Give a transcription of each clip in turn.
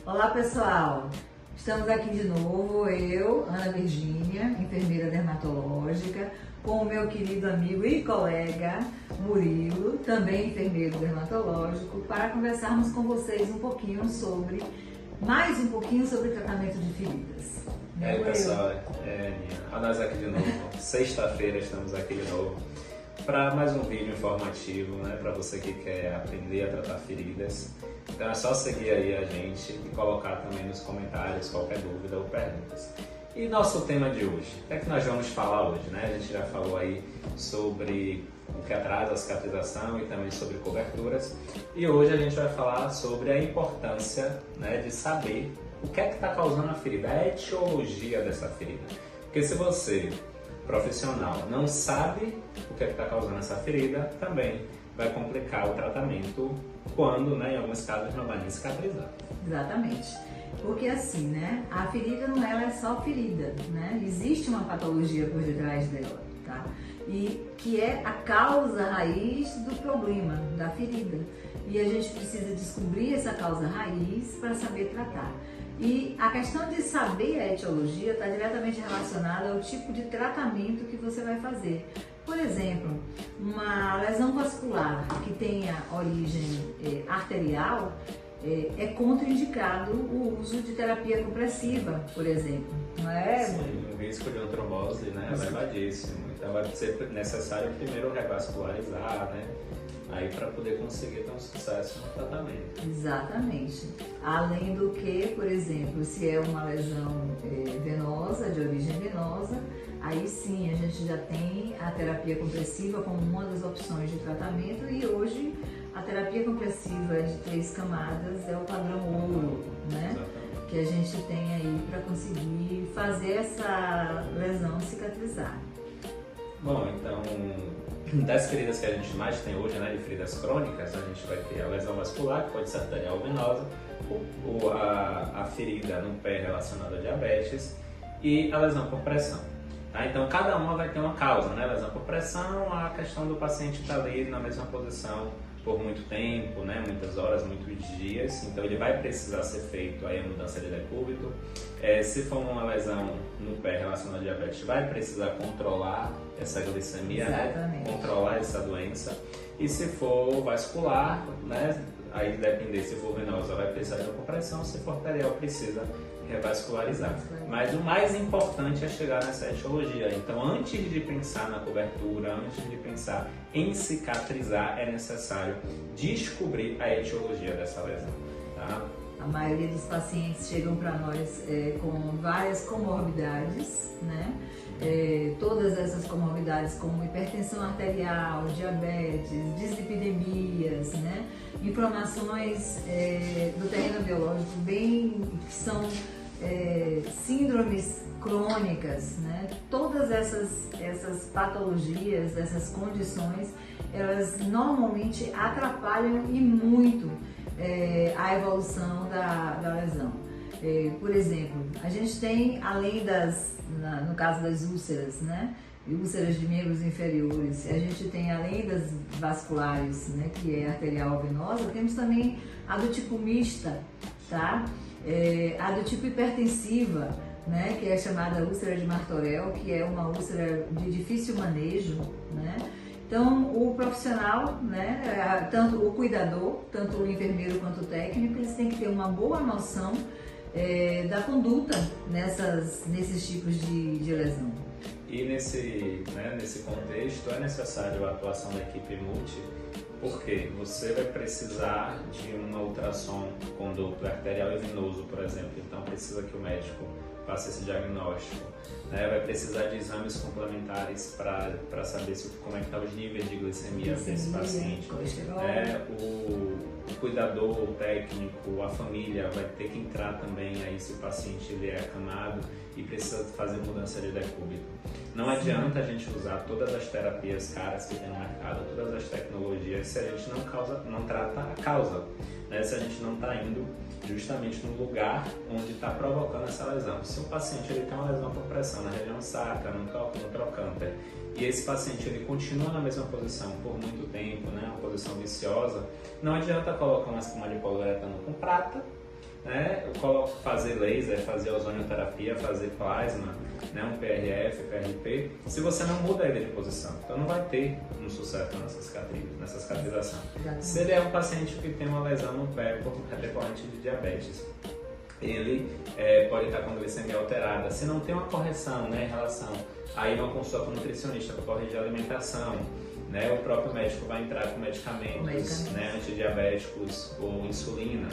Olá pessoal, estamos aqui de novo, eu, Ana Virgínia, enfermeira dermatológica, com o meu querido amigo e colega Murilo, também enfermeiro dermatológico, para conversarmos com vocês mais um pouquinho sobre tratamento de feridas. E aí pessoal, a nós aqui de novo, sexta-feira estamos aqui de novo para mais um vídeo informativo, né, para você que quer aprender a tratar feridas. Então é só seguir aí a gente e colocar também nos comentários qualquer dúvida ou perguntas. E nosso tema de hoje, o que é que nós vamos falar hoje, né? A gente já falou aí sobre o que atrasa a cicatrização e também sobre coberturas. E hoje a gente vai falar sobre a importância, né, de saber o que é que está causando a ferida, a etiologia dessa ferida. Porque se você, profissional, não sabe o que é que está causando essa ferida, também vai complicar o tratamento quando, né, em alguns casos, não vai nem cicatrizar. Exatamente. Porque assim, né, a ferida não ela é só ferida, né? Existe uma patologia por detrás dela, tá? E que é a causa raiz do problema, da ferida. E a gente precisa descobrir essa causa raiz para saber tratar. E a questão de saber a etiologia está diretamente relacionada ao tipo de tratamento que você vai fazer. Por exemplo, uma lesão vascular que tenha origem arterial, é contraindicado o uso de terapia compressiva, por exemplo, não é? Sim, o risco de uma trombose, né, é elevadíssimo. Então vai ser necessário primeiro revascularizar, né, aí para poder conseguir ter um sucesso no tratamento. Exatamente. Além do que, por exemplo, se é uma lesão venosa, de origem venosa, aí sim a gente já tem a terapia compressiva como uma das opções de tratamento e hoje a terapia compressiva de 3 camadas é o padrão ouro, né? Exatamente. Que a gente tem aí para conseguir fazer essa lesão cicatrizar. Bom, então, das feridas que a gente mais tem hoje, né, de feridas crônicas, a gente vai ter a lesão vascular, que pode ser arterial ou venosa, a ferida no pé relacionada a diabetes e a lesão por pressão. Tá? Então, cada uma vai ter uma causa, né? Lesão por pressão, a questão do paciente estar ali na mesma posição por muito tempo, né? Muitas horas, muitos dias, então ele vai precisar ser feito aí a mudança de decúbito. Se for uma lesão no pé relacionada a diabetes, vai precisar controlar essa glicemia, né? Controlar essa doença. E se for vascular, né? Aí depender, se for venosa vai precisar de uma compressão, se for arterial precisa revascularizar. Mas o mais importante é chegar nessa etiologia. Então, antes de pensar na cobertura, antes de pensar em cicatrizar, é necessário descobrir a etiologia dessa lesão. Tá? A maioria dos pacientes chegam para nós com várias comorbidades, né? Todas essas comorbidades como hipertensão arterial, diabetes, dislipidemias, né? Inflamações do terreno biológico que são síndromes crônicas, né? Todas essas patologias, essas condições, elas normalmente atrapalham e muito a evolução da lesão. Por exemplo, a gente tem, além no caso das úlceras, né? Úlceras de membros inferiores, a gente tem, além das vasculares, né, que é arterial ou venosa, temos também a do tipo mista, tá? A do tipo hipertensiva, né, que é chamada úlcera de Martorell, que é uma úlcera de difícil manejo, né? Então, o profissional, né, tanto o cuidador, tanto o enfermeiro quanto o técnico, eles têm que ter uma boa noção da conduta nesses tipos de lesão. E nesse contexto é necessário a atuação da equipe multi, porque você vai precisar de uma ultrassom com Doppler arterial e venoso, por exemplo, então precisa que o médico faça esse diagnóstico, né? Vai precisar de exames complementares para saber como é que estão os níveis de glicemia desse paciente. O cuidador, o técnico, a família vai ter que entrar também aí se o paciente ele é acamado e precisa fazer mudança de decúbito. Não adianta a gente usar todas as terapias caras que tem no mercado, todas as tecnologias, se a gente não trata a causa, né? Se a gente não está indo justamente no lugar onde está provocando essa lesão. Se o paciente ele tem uma lesão por pressão na região sacra, no trocânter, e esse paciente ele continua na mesma posição por muito tempo, né, uma posição viciosa, não adianta colocar uma espuma de poliuretano com prata, né? Eu coloco fazer laser, fazer ozonioterapia, fazer plasma, né? Um PRF, PRP, se você não muda ele de posição. Então não vai ter um sucesso nessa cicatrização. Se ele é um paciente que tem uma lesão no pé decorrente de diabetes, ele pode estar com glicemia alterada. Se não tem uma correção, né, em relação a uma consulta com nutricionista para corrigir a alimentação, né, o próprio médico vai entrar com medicamentos, né, antidiabéticos ou insulina,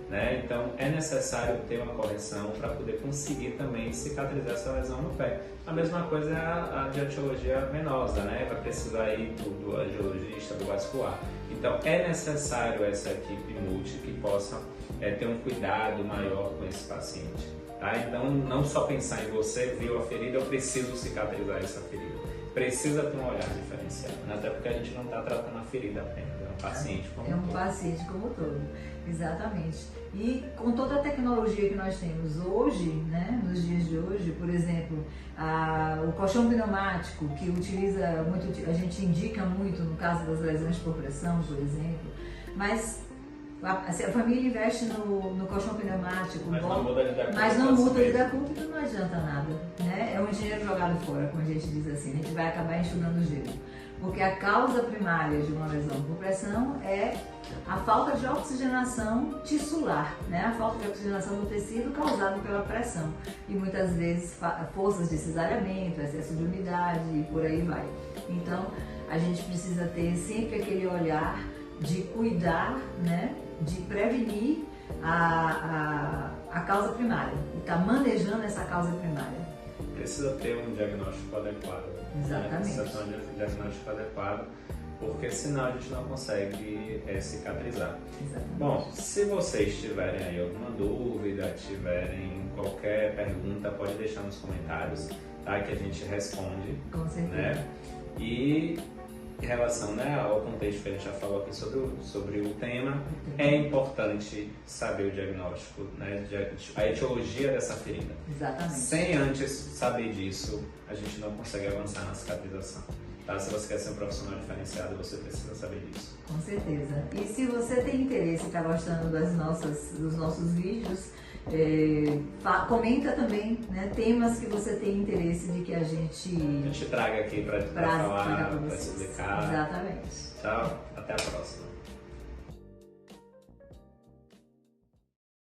né, então é necessário ter uma correção para poder conseguir também cicatrizar essa lesão no pé. A mesma coisa é a de etiologia venosa, né, vai precisar ir do angiologista, do vascular. Então é necessário essa equipe multi que possa ter um cuidado maior com esse paciente. Tá? Então não só pensar em você, viu a ferida, eu preciso cicatrizar essa ferida. Precisa ter um olhar diferenciado, né? Até porque a gente não está tratando a ferida apenas, é um paciente como todo. Paciente como todo, exatamente. E com toda a tecnologia que nós temos hoje, né, nos dias de hoje, por exemplo, o colchão pneumático, que utiliza muito, a gente indica muito no caso das lesões por pressão, por exemplo, mas a família investe no colchão pneumático, mas não muda de da culpa, então não adianta nada, né? É um dinheiro jogado fora, como a gente diz assim, a gente vai acabar enxugando o gelo. Porque a causa primária de uma lesão por pressão é a falta de oxigenação tissular, né? A falta de oxigenação do tecido causada pela pressão. E muitas vezes forças de cesariamento, excesso de umidade e por aí vai. Então, a gente precisa ter sempre aquele olhar de cuidar, né? De prevenir a causa primária, e estar manejando essa causa primária. Precisa ter um diagnóstico adequado. Exatamente. Né? Precisa ter um diagnóstico adequado, porque senão a gente não consegue cicatrizar. Exatamente. Bom, se vocês tiverem aí alguma dúvida, tiverem qualquer pergunta, pode deixar nos comentários, tá? Que a gente responde. Com certeza. Né? E em relação, né, ao contexto que a gente já falou aqui sobre o tema, é importante saber o diagnóstico, né, a etiologia dessa ferida. Exatamente. Sem antes saber disso, a gente não consegue avançar na cicatrização. Tá? Se você quer ser um profissional diferenciado, você precisa saber disso. Com certeza. E se você tem interesse e está gostando dos nossos vídeos, comenta também, né, temas que você tem interesse de que a gente traga aqui para falar, para explicar. Exatamente. Tchau, até a próxima.